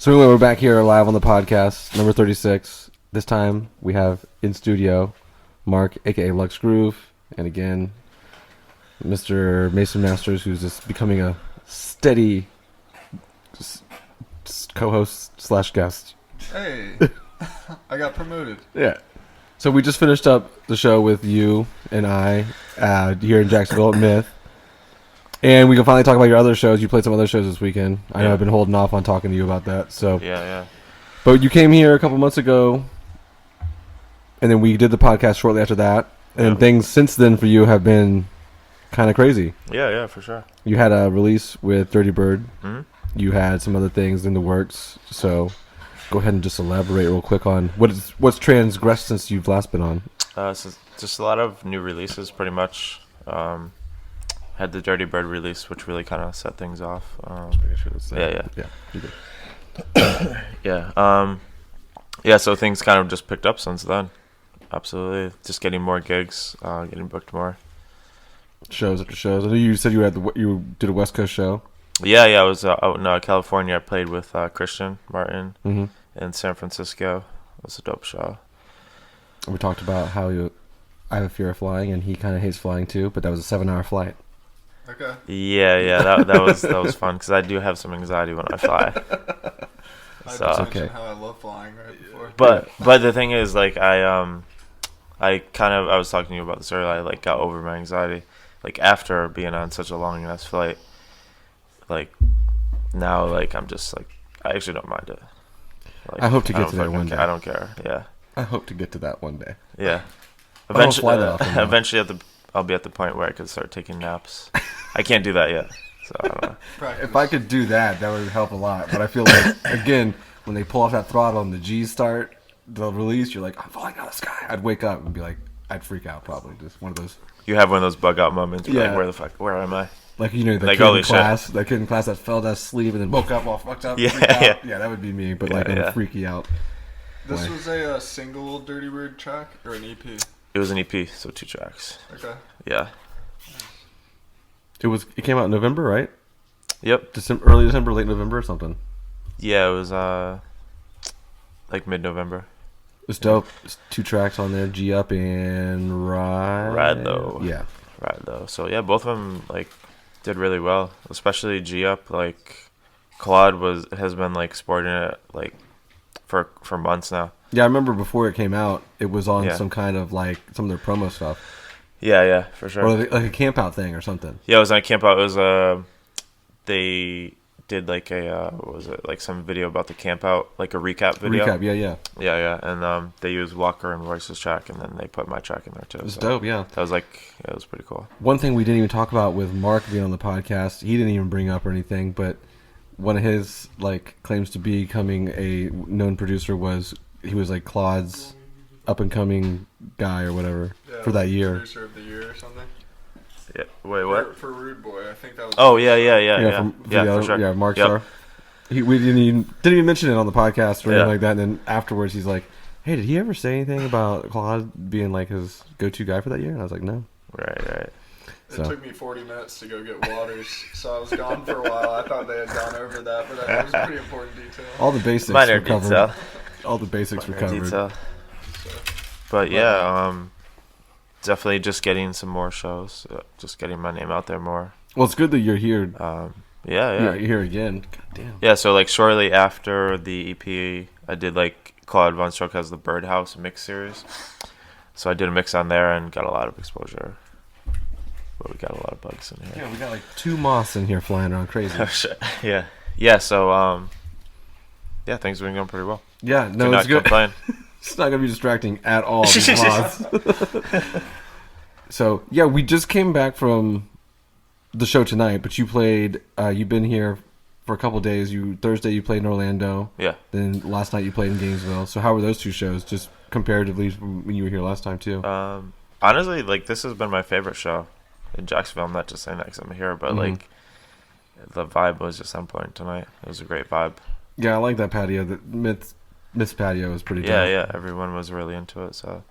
So anyway, we're back here live on the podcast, number 36. This time we have in studio Mark, a.k.a. Lux Groove, and again, Mr. Mason Masters, who's just becoming a steady co-host / guest. Hey, I got promoted. Yeah. So we just finished up the show with you and I here in Jacksonville at Myth. And we can finally talk about your other shows. You played some other shows this weekend. I know I've been holding off on talking to you about that. So Yeah. But you came here a couple months ago, and then we did the podcast shortly after that. And things since then for you have been kind of crazy. Yeah, for sure. You had a release with Dirtybird. Mm-hmm. You had some other things in the works. So go ahead and just elaborate real quick on what's transgressed since you've last been on. So just a lot of new releases, pretty much. Had the Dirtybird release, which really kind of set things off. Yeah. You did. Yeah. So things kind of just picked up since then. Absolutely, just getting more gigs, getting booked more. Shows after shows. I know you said you did a West Coast show. Yeah. I was out in California. I played with Christian Martin in San Francisco. It was a dope show. We talked about how I have a fear of flying, and he kind of hates flying too. But that was a 7-hour flight. Okay. Yeah. That was fun because I do have some anxiety when I fly. I So just mentioned how I love flying right before. But the thing is, like, I was talking to you about this earlier. I like got over my anxiety, like after being on such a long ass flight. Like now, like I'm just like I actually don't mind it. Like, I hope to get to that one day. I don't care. Yeah. I hope to get to that one day. Yeah. I don't fly that often, though. Eventually, I'll be at the point where I could start taking naps. I can't do that yet, so I don't know. If I could do that, that would help a lot. But I feel like, again, when they pull off that throttle and the G's start, the release, you're like, I'm falling out of the sky. I'd wake up and be like, I'd freak out probably. Just one of those. You have one of those bug out moments. Where Yeah. Like, where am I? Like, you know, Like, kid holy in class that fell asleep and then woke up all fucked up. Yeah, freaked out. yeah. Yeah, that would be me, but like Yeah. I'm freaky out. This was a single Dirtybird track or an EP? It was an EP, so 2 tracks. Okay. Yeah. It came out in November, right? Yep. Early December, late November or something. Yeah, it was like mid-November. It's dope. It's 2 tracks on there, G Up and Ride Though. Yeah. Right though. So yeah, both of them like did really well, especially G Up. Like Claude has been like sporting it like for months now. Yeah, I remember before it came out, it was on some kind of like some of their promo stuff. Yeah, for sure. Or like a camp out thing or something. Yeah, it was on camp out. It was they did like a what was it, like some video about the camp out, like a recap video. Yeah. And they used Walker and Royce's track, and then they put my track in there too. It was dope. Yeah, that was it was pretty cool. One thing we didn't even talk about with Mark being on the podcast, he didn't even bring up or anything, but one of his like claims to becoming a known producer was he was like Claude's up and coming guy or whatever for that year. Producer of the year or something. Yeah. Wait, what? For Rude Boy, I think that was. Oh yeah. For sure. Yeah, Mark Star. We didn't even mention it on the podcast or anything like that. And then afterwards, he's like, "Hey, did he ever say anything about Claude being like his go-to guy for that year?" And I was like, "No." Right. It took me 40 minutes to go get waters, so I was gone for a while. I thought they had gone over that, but that was a pretty important detail. All the basics Minor were covered. detail. All the basics were covered. Detail. But yeah, definitely just getting some more shows, just getting my name out there more. Well, it's good that you're here. Yeah. You're here again. God damn. Yeah, so like shortly after the EP, I did like Claude Von Stroke has the Birdhouse mix series. So I did a mix on there and got a lot of exposure. But we got a lot of bugs in here. Yeah, we got like 2 moths in here flying around crazy. Oh, shit. Yeah. So yeah, things have been going pretty well. Yeah, no, it's good. Complain. It's not gonna be distracting at all. These moths. So yeah, we just came back from the show tonight, but you played. You've been here for a couple days. Thursday you played in Orlando. Yeah. Then last night you played in Gainesville. So how were those 2 shows, just comparatively when you were here last time too? Honestly, like this has been my favorite show in Jacksonville. I'm not just saying that because I'm here, but like the vibe was just on point tonight. It was a great vibe. Yeah, I like that patio. The Myth's patio was pretty dope. Yeah. Everyone was really into it. So,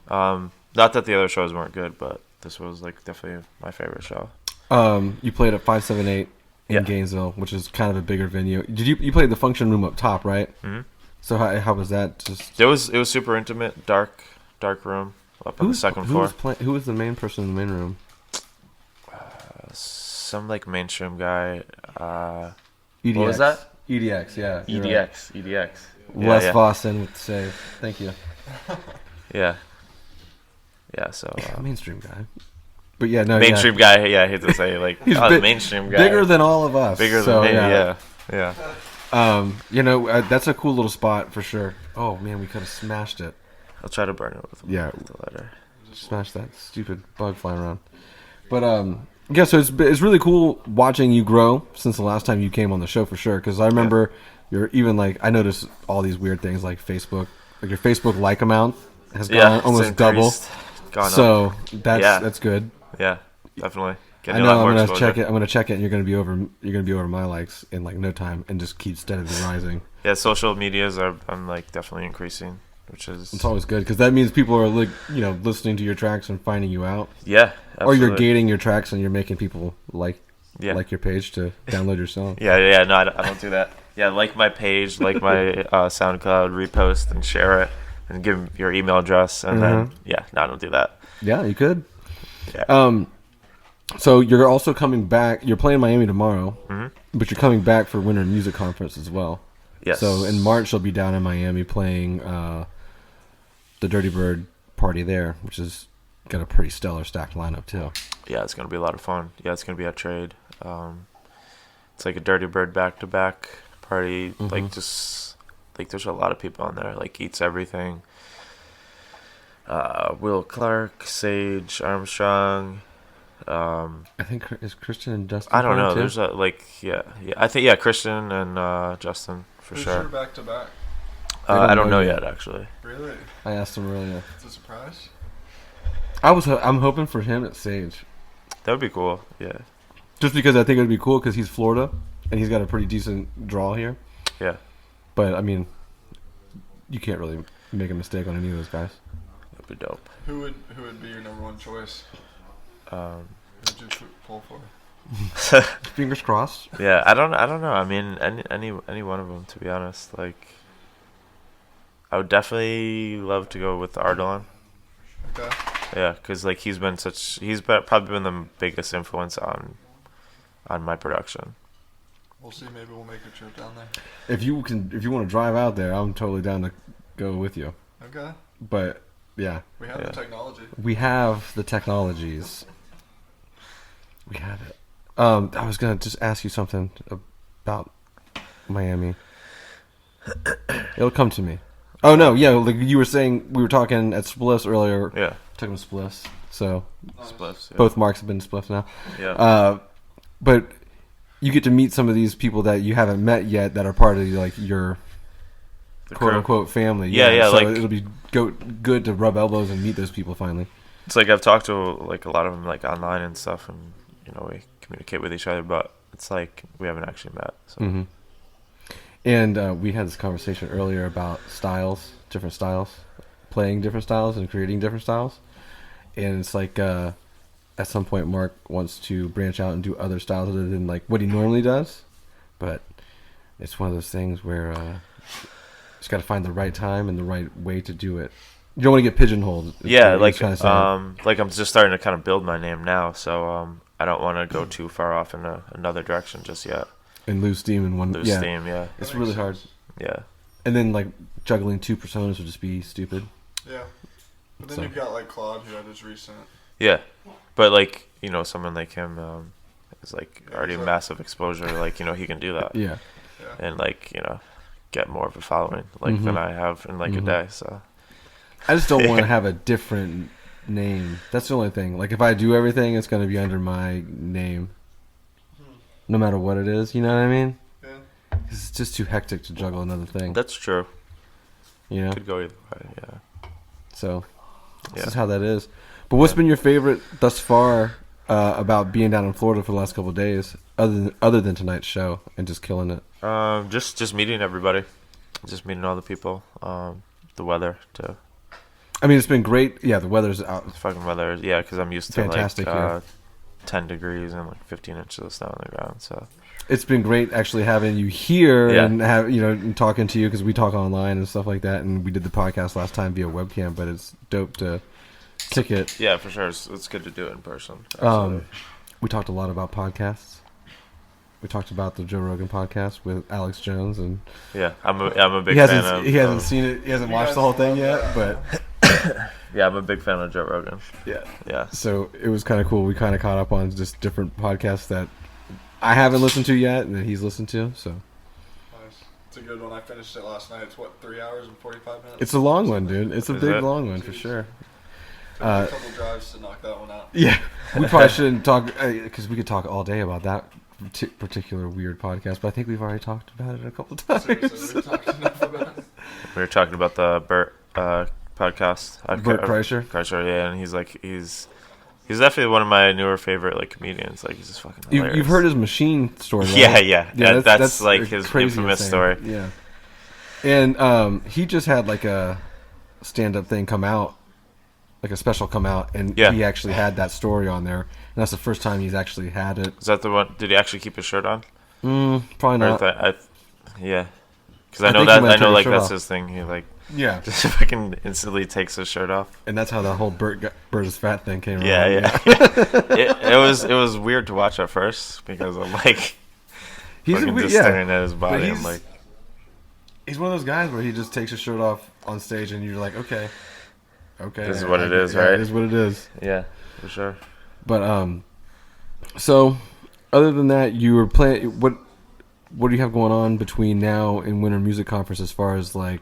not that the other shows weren't good, but this was like definitely my favorite show. You played at 578 in Gainesville, which is kind of a bigger venue. Did you played the function room up top, right? Mm-hmm. So how was that? Just it was super intimate, dark room up on the second floor. Who was the main person in the main room? Some like mainstream guy. EDX. What was that? EDX, yeah. EDX. Les Vossen with the save. Thank you. Yeah. So mainstream guy. But yeah, no. Mainstream guy. Yeah, I hate to say like he's mainstream guy. Bigger than all of us. Bigger than me. Yeah. That's a cool little spot for sure. Oh man, we could have smashed it. I'll try to burn it with the lighter. Smash that stupid bug flying around. But yeah, so it's really cool watching you grow since the last time you came on the show for sure. Because I remember you're even like I noticed all these weird things like Facebook, like your Facebook like amount has gone almost double. So up. that's good. Yeah, definitely. I know I'm gonna check it. I'm gonna check it, and you're gonna be over my likes in like no time, and just keep steadily rising. Yeah, social medias I'm like definitely increasing, which is it's always good because that means people are like listening to your tracks and finding you out. Yeah, absolutely. Or you're gating your tracks and you're making people like your page to download your song. Yeah. No, I don't do that. Yeah, like my page, like my SoundCloud, repost and share it, and give your email address, and then I don't do that. Yeah, you could. Yeah. So you're also coming back. You're playing Miami tomorrow, but you're coming back for Winter Music Conference as well. Yes. So in March you'll be down in Miami playing the Dirtybird party there, which is got a pretty stellar stacked lineup too. Yeah, it's gonna be a lot of fun. Yeah, it's gonna be at Trade. It's like a Dirtybird back-to-back party. Like just like there's a lot of people on there. Like Eats Everything. Will Clark, Sage Armstrong. I think is Christian and Justin. I don't know. Too? There's I think Christian and Justin for Who's sure. your back to back? I don't know yet actually. Really? I asked him earlier. It's a surprise. I'm hoping for him at Sage. That would be cool. Yeah. Just because I think it would be cool because he's Florida and he's got a pretty decent draw here. Yeah. But I mean, you can't really make a mistake on any of those guys. That'd be dope. Who would be your number one choice? Who would you pull for? Fingers crossed. Yeah, I don't know. I mean, any one of them, to be honest. Like, I would definitely love to go with Ardalon. Okay. Yeah, because like he's probably been the biggest influence on my production. We'll see. Maybe we'll make a trip down there. If you want to drive out there, I'm totally down to go with you. Okay. But yeah, we have the technology. We have the technologies. We have it. I was gonna just ask you something about Miami. It'll come to me. Oh no, yeah, like you were saying, we were talking at Spliffs earlier. Yeah. Took him Spliffs. So Spliffs. Yeah. Both Marks have been Spliffs now. Yeah. But you get to meet some of these people that you haven't met yet that are part of like your quote unquote family. Yeah. So like it'll be good to rub elbows and meet those people finally. It's like I've talked to like a lot of them like online and stuff, and we communicate with each other, but it's like we haven't actually met. So. Mm-hmm. And we had this conversation earlier about different styles, playing different styles and creating different styles. And it's like at some point Mark wants to branch out and do other styles other than like what he normally does. But it's one of those things where just got to find the right time and the right way to do it. You don't want to get pigeonholed. Yeah, like I'm just starting to kind of build my name now, so I don't want to go too far off in another direction just yet. And lose steam in one. Lose steam, yeah. It's really hard. Yeah. And then like juggling two personas would just be stupid. Yeah. But then you've got like Claude, who had his recent. Yeah, but like someone like him is like already massive exposure. Like he can do that. Yeah. And like get more of a following than I have in like a day. So. I just don't want to have a different name. That's the only thing. Like if I do everything, it's going to be under my name. No matter what it is, you know what I mean? Yeah. 'Cause it's just too hectic to juggle another thing. That's true. Could go either way, yeah. So, this is how that is. But what's been your favorite thus far about being down in Florida for the last couple of days, other than tonight's show and just killing it? Just meeting everybody, just meeting all the people. The weather too. I mean, it's been great. Yeah, the weather's out. The fucking weather, yeah, because I'm used to fantastic like here. 10 degrees and like 15 inches of snow on the ground. So it's been great actually having you here Yeah. and and talking to you because we talk online and stuff like that, and we did the podcast last time via webcam, but it's dope to kick it. Yeah, for sure. It's good to do it in person. Absolutely. We talked a lot about podcasts. We talked about the Joe Rogan podcast with Alex Jones, and yeah, I'm a big fan of. He hasn't seen it. He hasn't watched the whole thing yet, but yeah, I'm a big fan of Joe Rogan. Yeah. So it was kind of cool. We kind of caught up on just different podcasts that I haven't listened to yet, and that he's listened to. So Nice. It's a good one. I finished it last night. It's 3 hours and 45 minutes. it's a long one, dude. It's a big long one for Jeez. sure. Took me a couple drives to knock that one out. Yeah, we probably shouldn't talk because we could talk all day about that particular weird podcast, but I think we've already talked about it a couple times. Seriously, we've talked enough about it. We were talking about the Bert podcast. Bert Kreischer? Kreischer, yeah, and he's definitely one of my newer favorite like comedians. Like he's just fucking hilarious. You've heard his machine story, right? Yeah. That's like his infamous insane. story. Yeah, and he just had like a stand-up thing come out, like a special come out, and he actually had that story on there. And that's the first time he's actually had it. Is that the one? Did he actually keep his shirt on? Probably not. Yeah, because I know that's his thing. He like just fucking instantly takes his shirt off. And that's how the whole Bert is fat thing came around. Yeah. It was weird to watch at first because I'm like, he's just staring at his body. I'm like, he's one of those guys where he just takes his shirt off on stage, and you're like, okay, this is what it is, right? It is what it is. Yeah, for sure. But so other than that, you were playing. What do you have going on between now and Winter Music Conference as far as like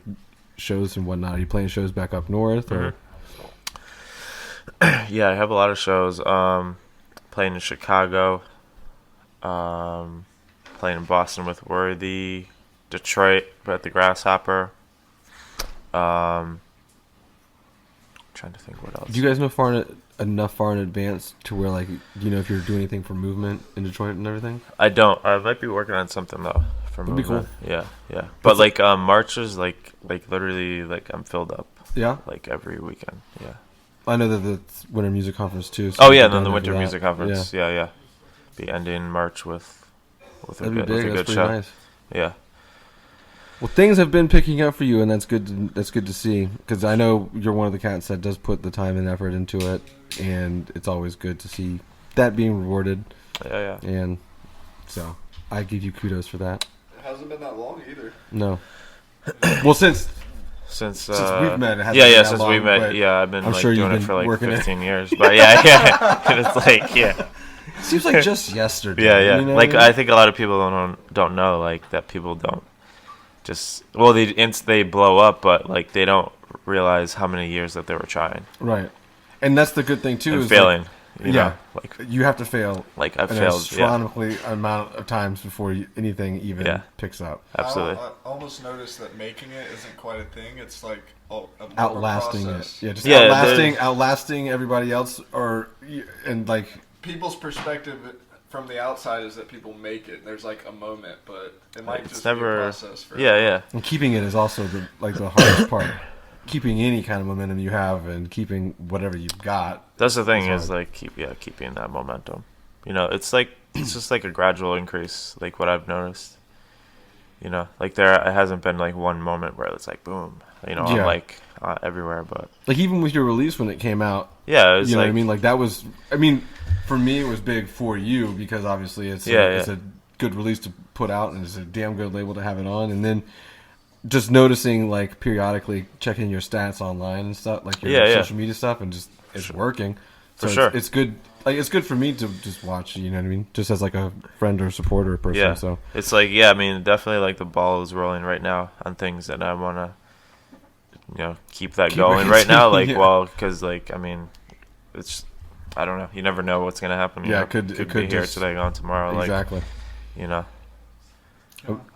shows and whatnot? Are you playing shows back up north or? Yeah, I have a lot of shows. Playing in Chicago, playing in Boston with Worthy, Detroit at the Grasshopper. Trying to think what else. Do you guys know enough far in advance to where like if you're doing anything for movement in Detroit and everything? I don't. I might be working on something though for That'd be movement. cool. Yeah. But like March is like literally like I'm filled up. Yeah. Like every weekend. Yeah. I know that the Winter Music Conference too. So and then the Winter Music Conference. Yeah. Be ending March with a good show. Nice. Yeah. Well, things have been picking up for you, and that's good. That's good to see, because I know you're one of the cats that does put the time and effort into it, and it's always good to see that being rewarded. Yeah. And so I give you kudos for that. It hasn't been that long either. No. Well, since we've met, it hasn't been that since long, we met, but I've been I'm like sure doing you've it for been like working 15 years. But yeah, and it's like It seems like just yesterday. Yeah. You know Like what I mean? I think a lot of people don't know like that people don't just they blow up, but like they don't realize how many years that they were trying. Right, and that's the good thing too. And is failing. Like, you know, like you have to fail. Like I've an failed. astronomically amount of times before anything even picks up. Absolutely. I almost noticed that making it isn't quite a thing. It's like Outlasting it. Yeah, just outlasting everybody else, and like people's perspective from the outside is that people make it. There's like a moment, but it might just never be a process. For And keeping it is also the hardest part. Keeping any kind of momentum you have and keeping whatever you've got. That's the thing is like keeping that momentum. It's just like a gradual increase. Like what I've noticed. Like it hasn't been like one moment where it's like boom. I'm like everywhere, but like even with your release when it came out. Yeah, it was what I mean. Like that was. I mean, for me it was big for you because obviously it's a good release to put out and it's a damn good label to have it on, and then just noticing like periodically checking your stats online and stuff, like your social media stuff, and just it's working. So for sure, it's good. Like it's good for me to just watch. You know what I mean? Just as like a friend or supporter person. Yeah. So it's like I mean, definitely like the ball is rolling right now on things that I want to. Keep that going right now, like, because, like, I mean, it's, I don't know, you never know what's gonna happen. It could be here today, gone tomorrow. Exactly. Like,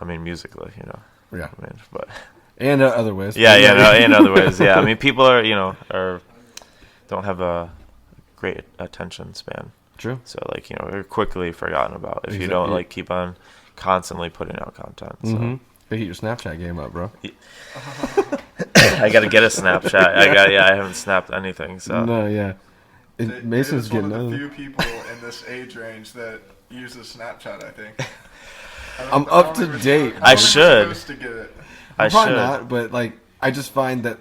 I mean, musically, Yeah. I mean, but. And other ways. And other ways, yeah. I mean, people are, don't have a great attention span. True. So, like, you're quickly forgotten about if you don't, like, keep on constantly putting out content. So. Mm-hmm. Get your Snapchat game up, bro. I gotta get a Snapchat. I haven't snapped anything. So no, yeah. Mason's one getting of the few people in this age range that uses Snapchat. I think. I'm up to date. I should. Supposed to get it. I Probably should. not, but like I just find that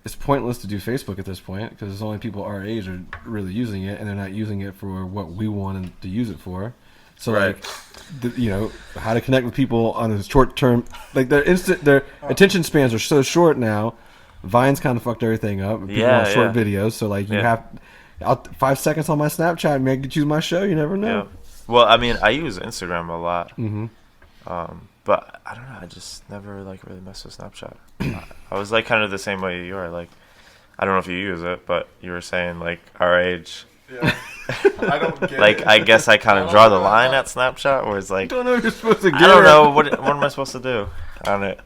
it's pointless to do Facebook at this point because there's only people our age are really using it, and they're not using it for what we wanted to use it for. So Right. like, how to connect with people on a short term, like their attention spans are so short now. Vine's kind of fucked everything up. People Yeah, want short yeah. videos, so like you Yeah. have 5 seconds on my Snapchat, and make you choose my show. You never Yeah. know. Well, I mean, I use Instagram a lot. Mm-hmm. But I don't know. I just never like really messed with Snapchat. I was like kind of the same way you are. Like, I don't know if you use it, but you were saying like our age. Yeah. I don't get Like, it. I guess I kind I of don't draw the know. line at Snapchat, where it's I like, don't know if you're supposed to get I don't it. know what am I supposed to do on it.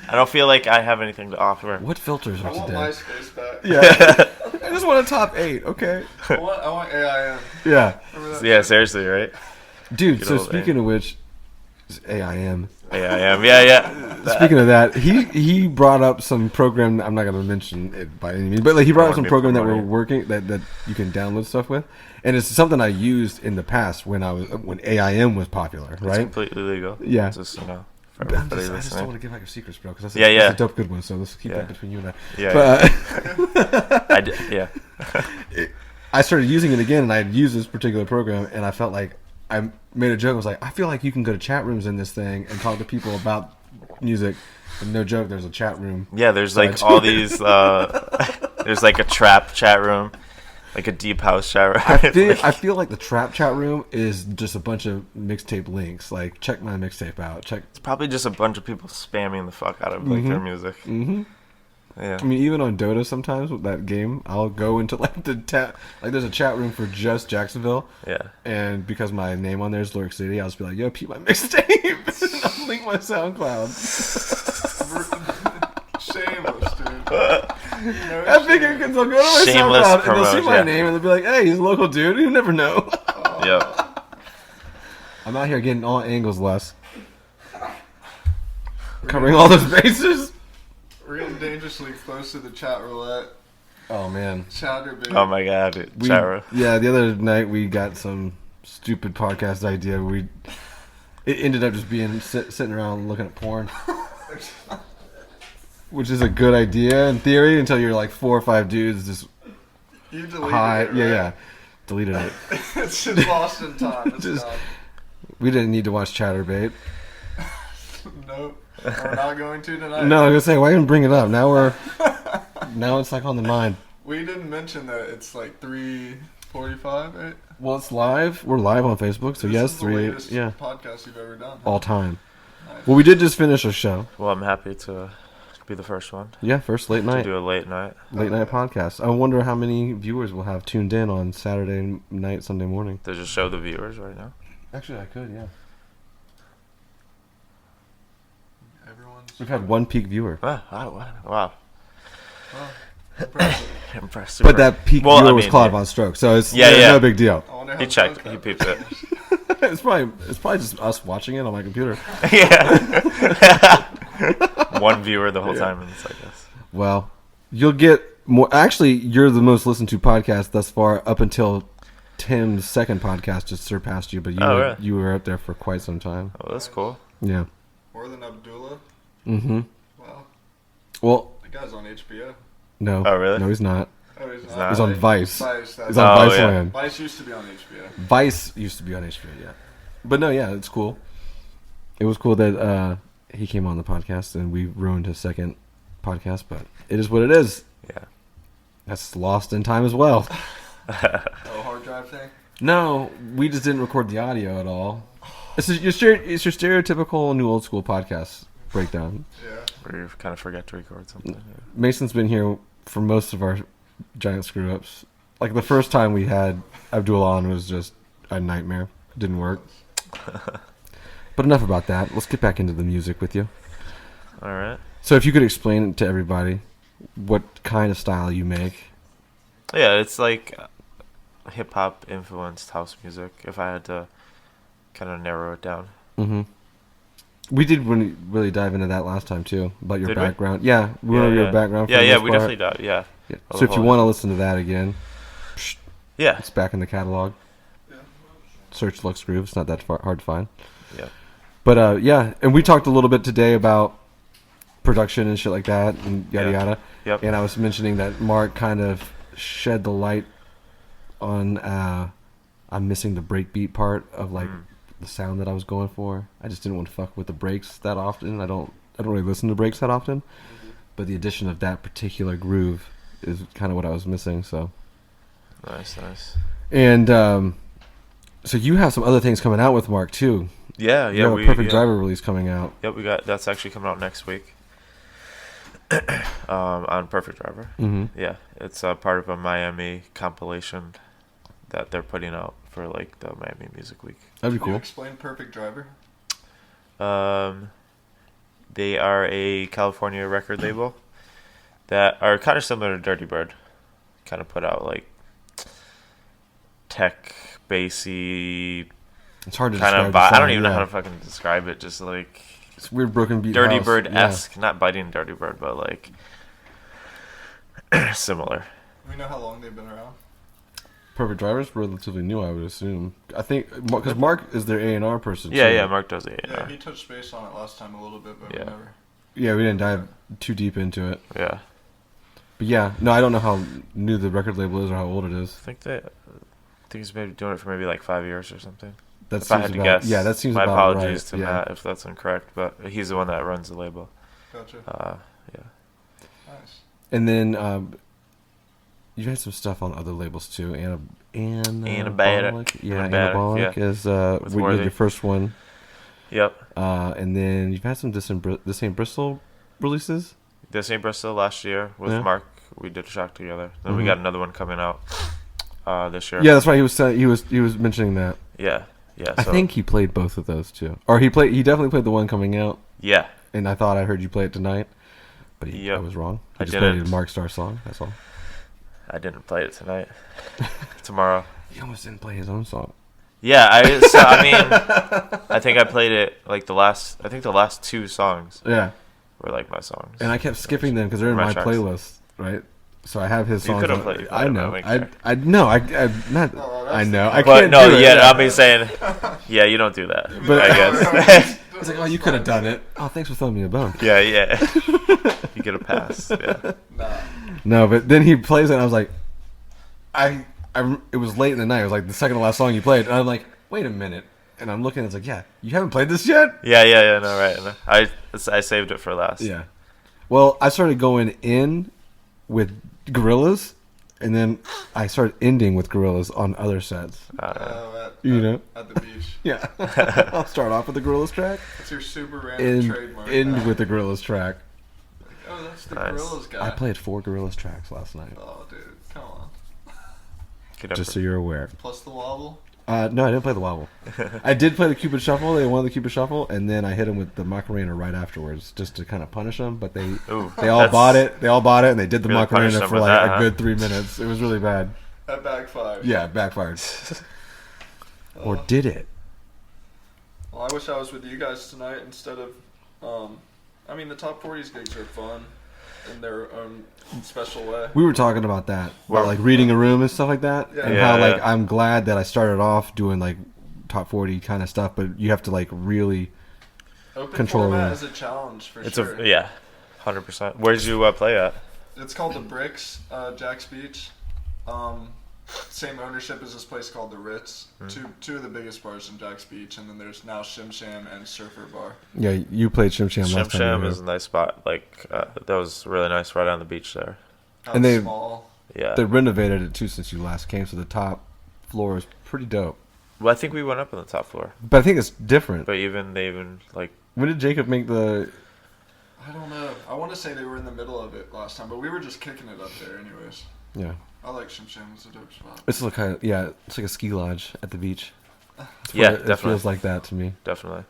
I don't feel like I have anything to offer. What filters I are want today? MySpace back. Yeah, I just want a top 8. Okay. I want AIM. Yeah, Remember that Yeah, shit? seriously, right? dude. Good So old speaking of which, AIM. Yeah, I am. Yeah. Speaking of that, he brought up some program. I'm not going to mention it by any means, but like he brought up some program that we're working that you can download stuff with, and it's something I used in the past when AIM was popular, It's right? completely legal. Yeah. Just, for But I everybody just don't listening. want to give out your secrets, bro, because that's, Yeah, yeah. that's a dope good one. So let's keep Yeah. that between you and I. Yeah. But I did, yeah. I started using it again, and I had used this particular program, and I felt like I made a joke. I was like, I feel like you can go to chat rooms in this thing and talk to people about music. And no joke, there's a chat room. Yeah, there's Sorry, like all these. There's like a trap chat room, like a deep house chat room. I feel like the trap chat room is just a bunch of mixtape links. Like, check my mixtape out. Check. It's probably just a bunch of people spamming the fuck out of like their music. Mm-hmm. Yeah. I mean, even on Dota sometimes with that game, I'll go into like there's a chat room for just Jacksonville. Yeah. And because my name on there is Lurk City, I'll just be like, yo, peep my mixtape. I'll link my SoundCloud. Shameless, dude. I figure kids will go to my Shameless SoundCloud and they'll see promotion, my yeah. name and they'll be like, hey, he's a local dude. You never know. Yep. I'm out here getting all angles, Les. Covering all those bases. We're getting dangerously close to the chat roulette. Oh, man. Chatter, baby. Oh my god, dude. Chat room. Yeah, the other night we got some stupid podcast idea. It ended up just being sitting around looking at porn, which is a good idea in theory until you're like 4 or 5 dudes just You deleted high. it, right? Yeah, deleted it. It's just lost in time. It's Just- done. We didn't need to watch Chatterbait. Nope. We're not going to tonight. No, I was gonna say, why even bring it up? Now it's like on the mind. We didn't mention that it's like 3:45, right? Well, it's live. We're live on Facebook, so This yes, is the 3. latest Yeah, podcast you've ever done. all time. Nice. Well, we did just finish a show. Well, I'm happy to be the first one Yeah, first late to night. do a late night. Late night podcast. I wonder how many viewers will have tuned in on Saturday night, Sunday morning. To just show the viewers right now. Actually, I could, yeah. Everyone's We've had 1 peak viewer. Wow. Wow. impressive. Impressive. But that peak Well, viewer I was mean, Claude Von Stroke, so it's Yeah, yeah. no big deal. I wonder how He checked. close He that peeped it. it's probably just us watching it on my computer. Yeah. One viewer the whole Yeah. time, and it's like this. Well, you'll get more. Actually, you're the most listened to podcast thus far, up until Tim's second podcast just surpassed you. But Really? you were up there for quite some time. Oh, that's cool. Yeah. More than Abdullah. Mm-hmm. Wow. Well, The guy's on HBO. no. Oh, really? No, he's not. Oh, he's He's not. not. He's on Vice. Vice. That's He's on Oh, Vice yeah. Land. Vice used to be on HBO. Vice used to be on HBO, yeah. But no, yeah, it's cool. It was cool that he came on the podcast and we ruined his second podcast, but it is what it is. Yeah. That's lost in time as well. Oh, hard drive thing. No, we just didn't record the audio at all. It's your stereotypical new old school podcast breakdown. Yeah. Where you kind of forget to record something. Yeah. Mason's been here for most of our giant screw ups. Like the first time we had Abdul on was just a nightmare. Didn't work. But enough about that. Let's get back into the music with you. All right. So if you could explain to everybody what kind of style you make. Yeah, it's like hip hop influenced house music. If I had to kind of narrow it down. Mm-hmm. We did really dive into that last time too, about your Did we? background. Yeah, we went over your background. For Yeah, the yeah, most we part. definitely do. Yeah. Yeah. Oh, So if you hold want to on. listen to that again, Yeah. it's back in the catalog. Yeah. Search Lux Groove. It's not that hard to find. Yeah. But yeah, and we talked a little bit today about production and shit like that, and yada yada. Yep. And I was mentioning that Mark kind of shed the light on. I'm missing the breakbeat part of like the sound that I was going for. I just didn't want to fuck with the breaks that often. I don't really listen to breaks that often. But the addition of that particular groove is kind of what I was missing. So Nice. and so you have some other things coming out with Mark too. Yeah. You have a Perfect Driver release coming out. Yep, that's actually coming out next week. On Perfect Driver. Mm-hmm. Yeah, it's part of a Miami compilation that they're putting out for like the Miami Music Week. That'd be Can you cool. explain Perfect Driver? They are a California record label that are kind of similar to Dirtybird. Kind of put out like tech, bassy, It's hard to kind describe. of. the sound, I don't even know yeah. how to fucking describe it. Just like It's weird broken beat. Dirtybird-esque, not biting Dirtybird, but like similar. We know how long they've been around. Perfect Driver's relatively new, I would assume. I think because Mark is their A&R person. Yeah, too. yeah. Mark does it. Yeah, he touched base on it last time a little bit, but Yeah. we never. Yeah, we didn't dive too deep into it. Yeah. But yeah, no, I don't know how new the record label is or how old it is. I think he's maybe doing it for maybe like 5 years or something. That If I seems had to about, guess, yeah, that seems my about apologies right. to yeah. Matt if that's incorrect, but he's the one that runs the label. Gotcha. Yeah. Nice. And then you had some stuff on other labels too. Anabolic. Yeah, Anabolic, Anabolic yeah. is With we Worthy. did your first one. Yep. And then you've had some This Ain't Bristol releases. This Ain't Bristol last year with Yeah. Mark. We did a shock together. Then we Mhm. got another one coming out this year. Yeah, that's right. He was mentioning that. Yeah. Yeah. I So, think he played both of those too, or he definitely played the one coming out. Yeah. And I thought I heard you play it tonight, but I Yep. was wrong. I He just played didn't. a Mark Starr song. That's all. I didn't play it tonight. Tomorrow. He almost didn't play his own song. Yeah. I mean, I think I played it like the last 2 songs Yeah, were like my songs. and I kept skipping them because they're in My my tracks. playlist, right? So I have his You songs. could've on- played- you I could've know. played, I don't I no. I not. Oh, that's I know. the- I But can't no, do it. yeah, I'll be saying, yeah, you don't do that. But- I guess. I was like, oh, you could have done it. Oh, thanks for throwing me a bone. Yeah. You get a pass. Yeah. Nah. No, but then he plays it, and I was like, it was late in the night. It was like the second to last song you played, and I'm like, wait a minute. And I'm looking, it's like, yeah, you haven't played this yet? Yeah. No, right. No. I saved it for last. Yeah. Well, I started going in with Gorillas, and then I started ending with Gorillas on other sets. You know? At the beach. Yeah. I'll start off with the Gorillas track, That's your super random trademark. end with the Gorillas track. Oh, that's the Nice. Gorillas guy. I played 4 Gorillas tracks last night, Oh, dude, come on. Get up just for- so you're aware. Plus the wobble. No, I didn't play the wobble. I did play the Cupid Shuffle. They won the Cupid Shuffle, and then I hit them with the Macarena right afterwards, just to kind of punish them. But they Ooh, all that's- bought it. They all bought it, and they did the Really punished Macarena them for with like that, a huh? good 3 minutes. It was really bad. That backfired. Yeah, it backfired. Or did it? Well, I wish I was with you guys tonight instead of. I mean, the top 40s gigs are fun in their own special way. We were talking about that, Well- about like reading a room and stuff like that, Yeah. and Yeah, how like yeah. I'm glad that I started off doing like top 40 kind of stuff, but you have to like really. Open Control format room. is a challenge for It's sure. 100%. Where'd you play at? It's called the Bricks, Jack's Beach. Same ownership as this place called the Ritz. Two of the biggest bars in Jack's Beach, and then there's now Shim Sham and Surfer Bar. Yeah, you played Shim Sham Shim last time. Sham you were is a nice spot. Like that was really nice right on the beach there. Out And they- small. Yeah. They renovated it too since you last came, so the top floor is pretty dope. Well, I think we went up on the top floor, But I think it's different. but they even like When did Jacob make the? I don't know. I want to say they were in the middle of it last time, but we were just kicking it up there anyways. Yeah, I like Shim Sham. It's a dope spot. it's like it's like a ski lodge at the beach. That's Yeah, what it definitely. feels like that to me. definitely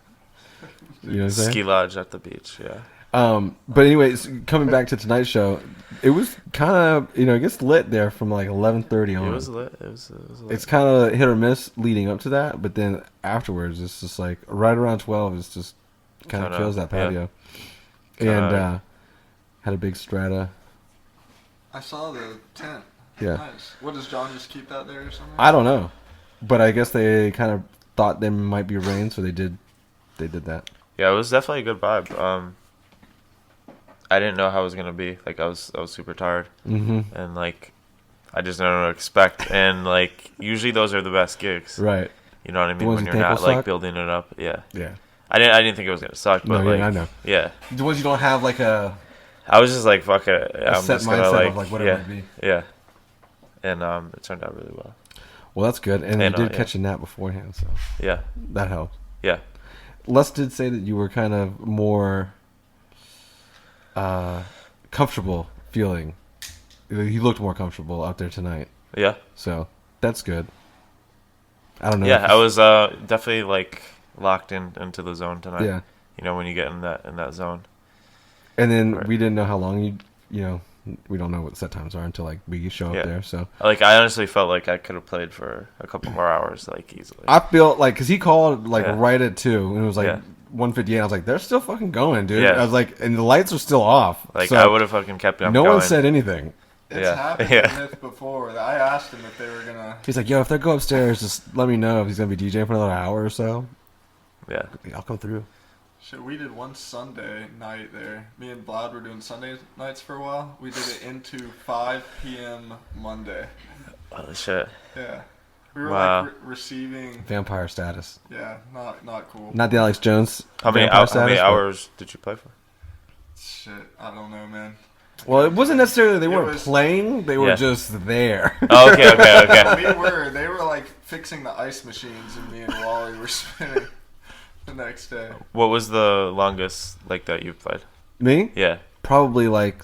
You know what I'm saying? ski lodge at the beach. Yeah. But anyways, coming back to tonight's show, it was kind of it gets lit there from like 11:30 on. It was lit. It was lit. It's kind of hit or miss leading up to that, but then afterwards, it's just like right around 12, it's just kind of Kinda, kills that yeah. patio. Kinda- And had a big strata. I saw the tent. Yeah. Nice. What, does John just keep that there or something? I don't know, but I guess they kind of thought there might be rain, so they did they did that. Yeah, it was definitely a good vibe. I didn't know how it was gonna be. Like I was super tired, and like I just didn't know what to expect. And like usually those are the best gigs, Right. You know what I The mean? ones When you you're think not will like suck? building it up. Yeah. Yeah. I didn't think it was gonna suck, but No, like yeah, I know. yeah. The ones you don't have like a I was just like fuck it. I'm set just gonna mindset like, of like whatever yeah, it be. yeah. And it turned out really well. Well, that's good. And you did yeah. catch a nap beforehand, so Yeah. that helped. Yeah. Les did say that you were kind of more comfortable feeling. You looked more comfortable out there tonight. Yeah. So that's good. I don't know. Yeah, I was definitely like locked into the zone tonight. Yeah. You know, when you get in that zone. And then Right. we didn't know how long we don't know what set times are until like we show Yeah. up there. So Like I honestly felt like I could have played for a couple more hours, like easily. I feel like because he called like Yeah. right at 2 and it was like Yeah. 1:58. I was like, they're still fucking going, dude. Yeah. I was like, and the lights are still off. Like so I would have fucking kept them no going. one said anything. It's Yeah. happened Yeah. to Myth before. I asked him if they were gonna. He's like, yo, if they go upstairs, just let me know if he's gonna be DJing for another hour or so. Yeah. I'll come through. Shit, we did one Sunday night there. Me and Vlad were doing Sunday nights for a while. We did it into 5 p.m. Monday. Oh shit. Yeah. We were Wow. like receiving. Vampire status. Yeah, not cool. Not the Alex Jones. How many vampire status, but- hours did you play for? Shit, I don't know, man. Well, it wasn't necessarily they It weren't was- playing; they were Yeah. just there. Oh, okay. They were like fixing the ice machines, and me and Wally were spinning the next day. What was the longest like that you've played? Me? Yeah. Probably like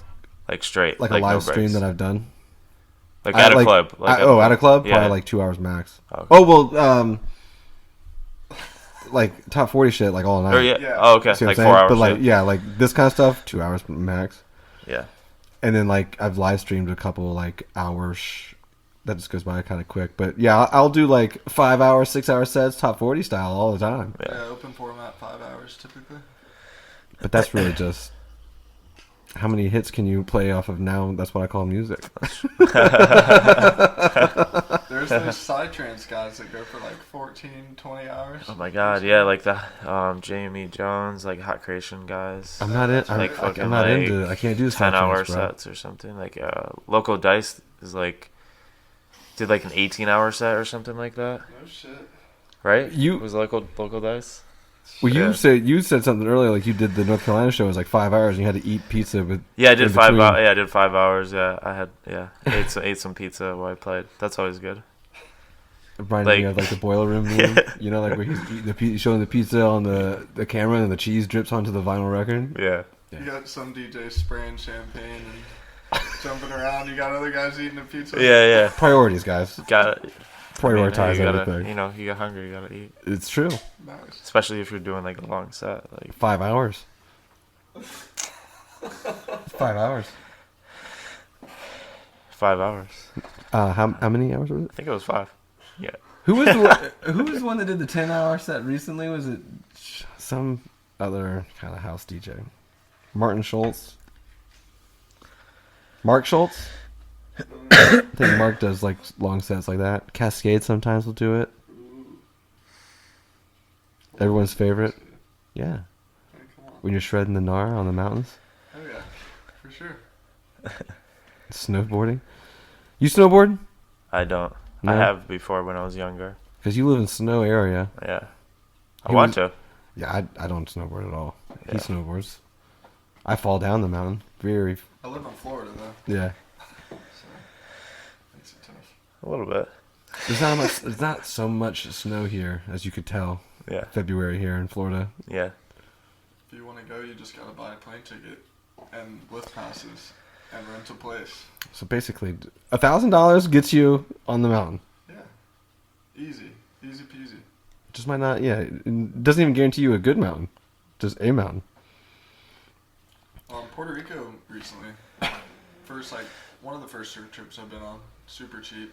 Straight. a live no stream breaks. that I've done. Like at a like- club. Like at a club, Yeah. probably like 2 hours max. Okay. Oh well, like top 40 shit, like all night. Or yeah. Yeah. Oh, okay. See what Like I'm 4 saying? hours. But like, yeah, like this kind of stuff, 2 hours max. Yeah. And then like I've live streamed a couple like hours. That just goes by kind of quick. But yeah, I'll do like 5 hour, 6 hour sets, top 40 style all the time. Yeah. Yeah, open format 5 hours typically. But that's really just how many hits can you play off of now? That's what I call music. There's those psytrance guys that go for like 14, 20 hours. Oh my god, yeah, like the Jamie Jones, like Hot Creation guys. I'm not in. I'm, Like I'm fucking, not like, into. I can't do 10-hour bro. sets or something. Like Loco Dice is like did like an 18-hour set or something like that, No shit. right? You- was Loco Dice. Well, Yeah. you said something earlier, like you did the North Carolina show. It was like 5 hours, and you had to eat pizza with. Yeah, I did in 5 between. hours. Yeah, I did 5 hours. Yeah, I had ate some pizza while I played. That's always good. Reminded me like- of like the boiler room meme. You know, like where he's eating he's showing the pizza on the camera, and the cheese drips onto the vinyl record. Yeah. You got some DJ spraying champagne and jumping around. You got other guys eating the pizza. Yeah. Priorities, guys. Got Prioritize you gotta, everything. You know, you get hungry, you gotta eat. It's true. Nice. Especially if you're doing like a long set. Like 5 hours. 5 hours. 5 hours. How many hours was it? I think it was 5. Yeah. Who was the one, who was the one that did the 10-hour set recently? Was it some other kind of house DJ? Martin Schultz? Mark Schultz? I think Mark does like long sets like that. Cascade sometimes will do it. Everyone's favorite. Yeah. Hey, come on. When you're shredding the gnar on the mountains. Oh yeah, for sure. Snowboarding. You snowboard? I don't. No? I have before when I was younger. Because you live in snow area. Yeah. I He want was- to. Yeah, I don't snowboard at all. He Yeah. snowboards. I fall down the mountain. Very. I live in Florida though, Yeah. so makes it tough. A little bit. There's not so much snow here as you could tell. Yeah. February here in Florida. Yeah. If you want to go, you just gotta buy a plane ticket and lift passes and rent a place. So basically, $1,000 gets you on the mountain. Yeah, easy peasy. Just might not. Yeah, it doesn't even guarantee you a good mountain. Just a mountain. Puerto Rico recently, one of the first surf trips I've been on. Super cheap.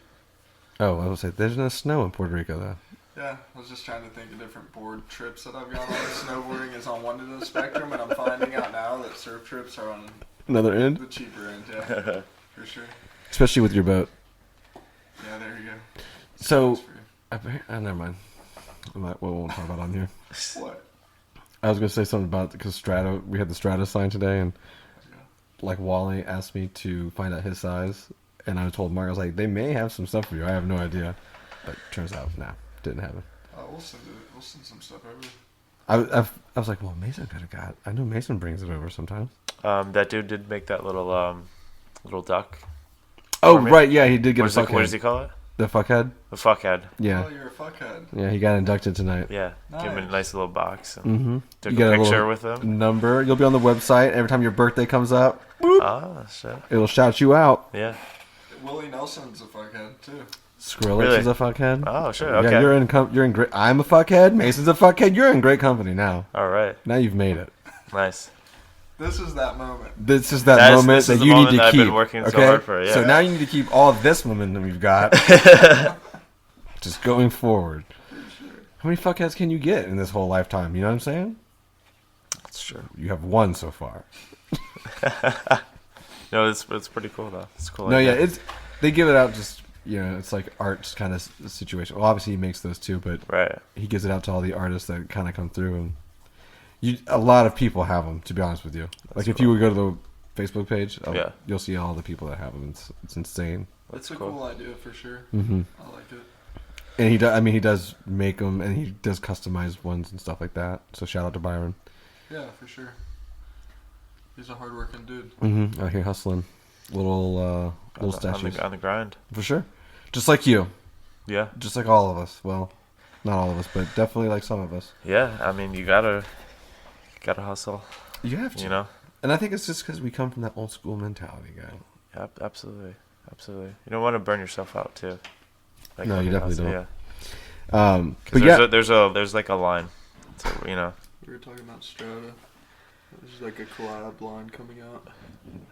Oh, I was say there's no snow in Puerto Rico though. Yeah, I was just trying to think of different board trips that I've gone on. Snowboarding is on one end of the spectrum, and I'm finding out now that surf trips are on Another end, the cheaper end. Yeah, for sure. especially with your boat. Yeah, there you go. So, Thanks for- never mind. We won't talk about it on here. What? I was gonna say something about because Strata. We had the Strata sign today, and like Wally asked me to find out his size, and I told Mark, I was like, they may have some stuff for you. I have no idea, but turns out, didn't have it. We'll send some stuff over. I was like, well, Mason could have got. I know Mason brings it over sometimes. That dude did make that little duck. Oh right, yeah, he did get a fuckhead. What does he call it? The fuckhead. The fuckhead. Yeah. Oh, you're a fuckhead. Yeah, he got inducted tonight. Yeah, Nice. gave him a nice little box. And took You a got picture little with him. number. You'll be on the website every time your birthday comes up. Boop, Oh shit. it'll shout you out. Yeah. Willie Nelson's a fuckhead too. Skrillex Really? is a fuckhead. Oh sure. Okay. Yeah, you're in great. I'm a fuckhead. Mason's a fuckhead. You're in great company now. All right. Now you've made it. Nice. This is that moment. This is that moment this that is the you moment need to that I've keep. been working so okay? hard for, yeah. So now you need to keep all of this momentum you've got. Just going forward. How many fuckheads can you get in this whole lifetime? You know what I'm saying? That's true. You have one so far. No, it's pretty cool though. It's cool. No, idea. yeah, they give it out just it's like art kind of situation. Well, obviously he makes those too, but Right. he gives it out to all the artists that kind of come through, and a lot of people have them. To be honest with you, like if you would go to the Facebook page, you'll see all the people that have them. It's insane. It's a cool idea for sure. Mm-hmm. I like it. And he does make them, and he does customize ones and stuff like that. So shout out to Byron. Yeah, for sure. He's a hardworking dude. Out here hustling, little statues on the grind. for sure. Just like you, Yeah. just like all of us. Well, not all of us, but definitely like some of us. Yeah. I mean, you gotta hustle. You have to, You know. And I think it's just because we come from that old school mentality, guy. Yep. Absolutely. Absolutely. You don't want to burn yourself out too. Like No, you definitely else. don't. Yeah. But There's like a line. So, We were talking about Strata. There's like a collab line coming out.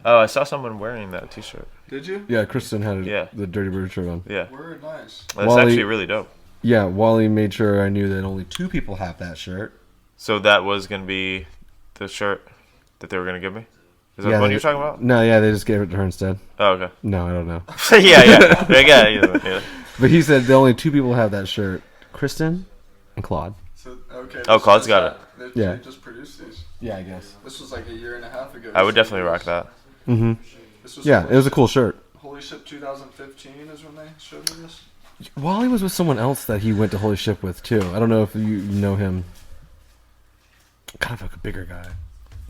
Oh, I saw someone wearing that T-shirt. Did you? yeah, Kristen had Yeah. the Dirtybird shirt on. Yeah. Word, nice. That's Wally- actually really dope. Yeah, Wally made sure I knew that only 2 people have that shirt. So that was gonna be the shirt that they were gonna give me. Is that Yeah, the one they- you're talking about? No, yeah, they just gave it to her instead. Oh, okay. No, I don't know. yeah. But he said the only 2 people have that shirt: Kristen and Claude. So okay. Oh, Claude's got it. Yeah. They just produced these. Yeah, I guess. This was like a year and a half ago. I would definitely rock that. Mm-hmm. This was Yeah, it was a cool shirt. Holy Ship 2015 is when they showed me this. Wally was with someone else that he went to Holy Ship with too. I don't know if you know him. Kind of like a bigger guy,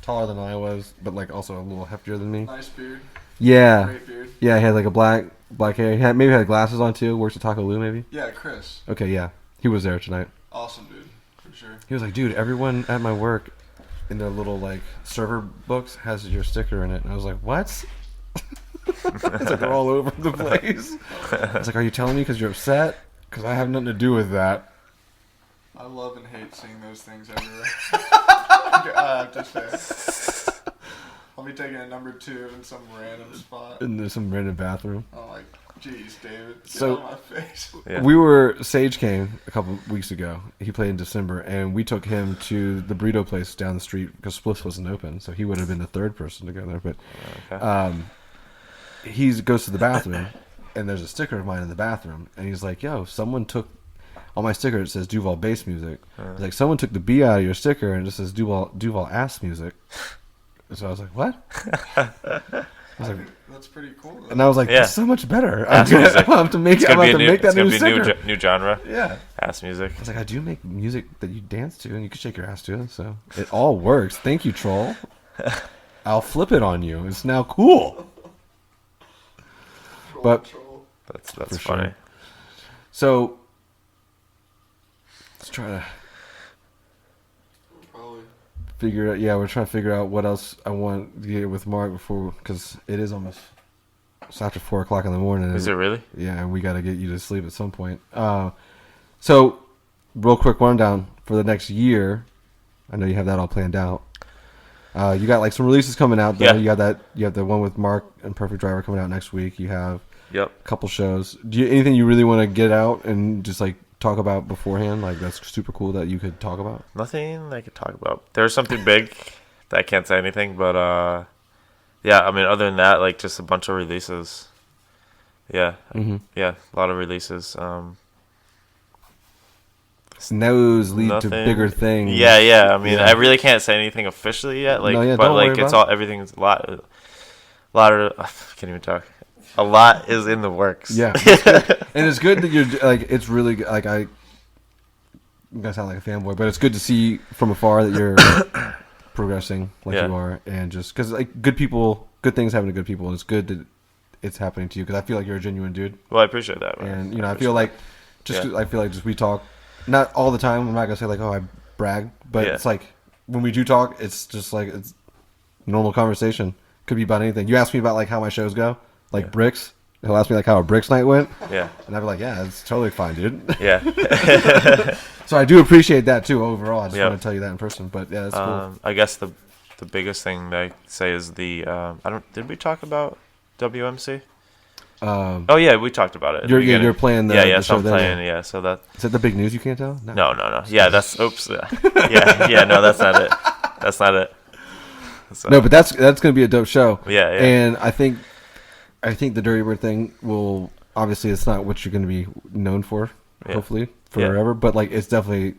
taller than I was, but like also a little heftier than me. Nice beard. Yeah, Great beard. yeah. He had like a black hair. He maybe had glasses on too. Works at Taco Lou, maybe. Yeah, Chris. Okay, yeah, he was there tonight. Awesome dude, for sure. He was like, dude, everyone at my work in their little like server books has your sticker in it, and I was like, what? It's like they're all over the place. I was like, are you telling me because you're upset? Because I have nothing to do with that. I love and hate seeing those things everywhere. I have to say. I'll be taking a number 2 in some random spot. In some random bathroom. I'm like, geez, David, get So- out of my face. Yeah. Sage came a couple weeks ago. He played in December, and we took him to the burrito place down the street because Spliffs wasn't open, so he would have been the 3rd person to go there. But Okay. he goes to the bathroom, and there's a sticker of mine in the bathroom, and he's like, "Yo, someone took on my sticker. It says Duval bass music. He's like, someone took the B out of your sticker, and it just says Duval ass music." So I was like, "What?" I was like, That's pretty cool. Though. and I was like, Yeah. "That's so much better. Ass I'm music. gonna have to make It's I'm gonna gonna be have to make that new it's gonna be sticker." new genre. Yeah. Ass music. I was like, I do make music that you dance to, and you can shake your ass to, so it all works. Thank you, troll. I'll flip it on you. It's now cool. But That's For funny. sure. So let's try to Probably. figure out. Yeah, we're trying to figure out what else I want to get with Mark before, because it is almost it's after 4:00 in the morning. Is it really? Yeah, and we got to get you to sleep at some point. So real quick rundown for the next year. I know you have that all planned out. You got like some releases coming out though. Yeah. You have the one with Mark and Perfect Driver coming out next week. You have Yep. a couple shows. Anything you really want to get out and just like talk about beforehand? Like that's super cool that you could talk about. Nothing I could talk about. There's something big that I can't say anything, but yeah. I mean, other than that, like just a bunch of releases. Yeah. Mm-hmm. Yeah, a lot of releases. no's lead Nothing. to bigger things. Yeah. I mean, Yeah. I really can't say anything officially yet. Like, No, yeah, but don't like worry it's about all everything's a lot of. I can't even talk. A lot is in the works. Yeah, it's good. And it's good that you're like. It's really like I'm gonna sound like a fanboy, but it's good to see from afar that you're progressing like Yeah. you are, and just because like good things happen to good people, and it's good that it's happening to you because I feel like you're a genuine dude, Well, I appreciate that, man. and you know I feel like just Yeah. I feel like just we talk not all the time. I'm not gonna say like I brag, but Yeah. it's like when we do talk, it's just like it's normal conversation. Could be about anything. You ask me about like how my shows go, like Yeah. bricks. He'll ask me like how a bricks night went. Yeah. And I'd be like, yeah, it's totally fine, dude. Yeah. So I do appreciate that too overall. I just Yeah. want to tell you that in person. But yeah, that's cool. I guess the biggest thing that I say is the did we talk about WMC? Oh yeah, we talked about it. You're playing the the show so I'm there, playing yeah. so that Is that the big news you can't tell? no. Yeah, that's oops. Yeah, no, that's not it. That's not it. So, No, but that's gonna be a dope show. Yeah. And I think the Dirtybird thing will obviously it's not what you're gonna be known for, Yeah. hopefully Yeah. forever. But like it's definitely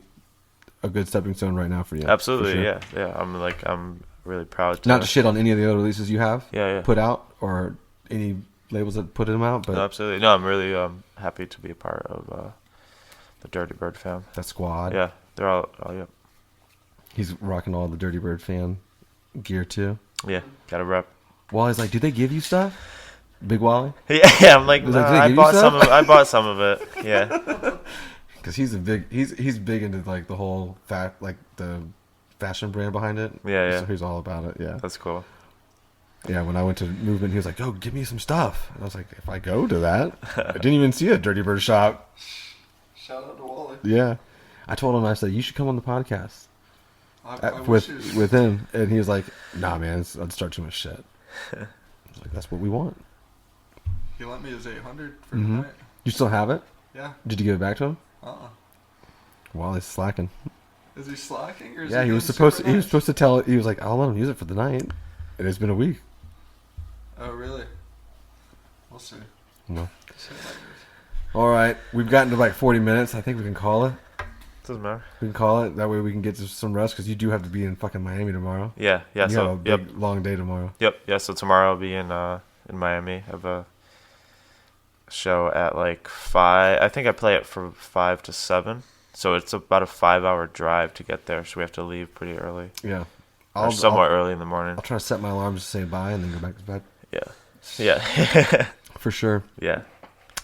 a good stepping stone right now for you. Absolutely, for sure. yeah. I'm really proud to Not to shit on any of the other releases you have Yeah. put out or any labels that put them out, but No, absolutely. No, I'm really happy to be a part of the Dirtybird fam. that squad. Yeah, they're all yeah. He's rocking all the Dirtybird fan gear too. Yeah, gotta rep. Wally's like, "Did they give you stuff?" Big Wally, Yeah, I'm like, Was like, nah, "Did they I give you bought stuff?" I bought some of it. Yeah, because he's big into like the whole the fashion brand behind it. Yeah. So he's all about it. Yeah, that's cool. yeah. When I went to Movement, he was like, "Yo, give me some stuff." And I was like, "If I go to that, I didn't even see a Dirtybird shop." Shout out to Wally. Yeah, I told him I said you should come on the podcast I with wish with him, and he was like, "Nah, man, I'd start too much shit." I was like, "That's what we want." he lent me his 800 for Mhm. tonight. You still have it? Yeah. Did you give it back to him? Uh-uh. Wally's slacking. Is he slacking or is Yeah, he he was being supposed super to. He was nice? supposed to tell. He was like, "I'll let him use it for the night," and it's been a week. Oh, really? We'll see. No. See how that goes. All right, we've gotten to like 40 minutes. I think we can call it. Doesn't matter. We can call it. That way we can get to some rest because you do have to be in fucking Miami tomorrow. Yeah. You have a So big, long day tomorrow. Yeah. So tomorrow I'll be in Miami. I have a show at like 5. I think I play it from 5 to 7. So it's about a 5-hour drive to get there. So we have to leave pretty early. Yeah. Or somewhat early in the morning. I'll try to set my alarms to say bye and then go back to bed. Yeah. For sure. Yeah.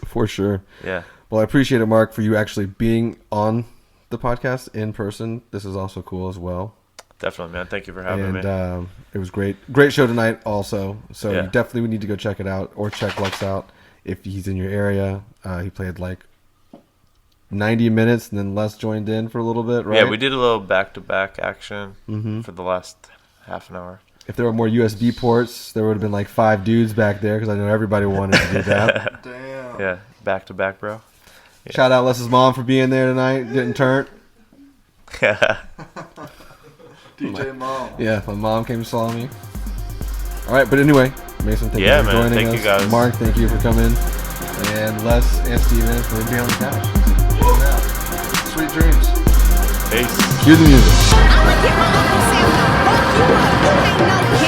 For sure. Yeah. Well, I appreciate it, Mark, for you actually being on the podcast in person. This is also cool as well. Definitely, man. Thank you for having me. And it was great. Great show tonight also. So Yeah. you definitely would need to go check it out or check Lux out if he's in your area. He played like 90 minutes and then Les joined in for a little bit, right? Yeah, we did a little back-to-back action Mhm. for the last half an hour. If there were more USB ports, there would have been like 5 dudes back there because I know everybody wanted to do that. Damn. Yeah, back-to-back, bro. Yeah. Shout out Les's mom for being there tonight, getting turned. DJ Mom. Yeah, my mom came and saw me. All right, but anyway, Mason, thank Yeah, you for man, joining thank us. you guys. Mark, thank you for coming. And Les and Steven for being on the couch. Yeah. Sweet dreams. Peace. Cue the music. I'ma keep my own sample. Fuck you up. You ain't no kid.